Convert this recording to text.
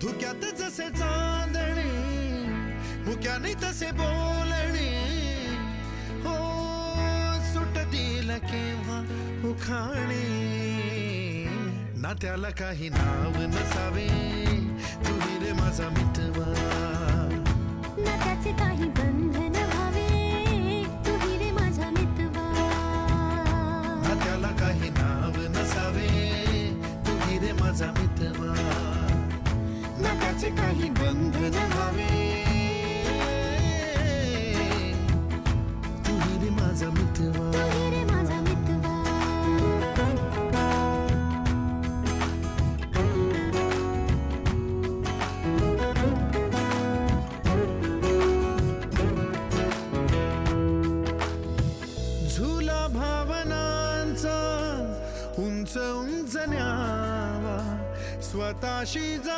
धुक्यात जसे चांदणे मुक्याने तसे बोलणे हो सुटतील केव्हा उखाणे ना त्याला काही नाव नसावे तू रे माझा मितवा ना त्याचे काही बंधन व्हावे तू रे माझा मितवा ना त्याला काही नाव नसावे तू रे माझा मितवा ना त्याचे काही बंधन व्हावे तू रे माझा मितवा तू रे माझा मितवा झुला भावनांचा उंच उंच न्यावा स्वतःशी जपा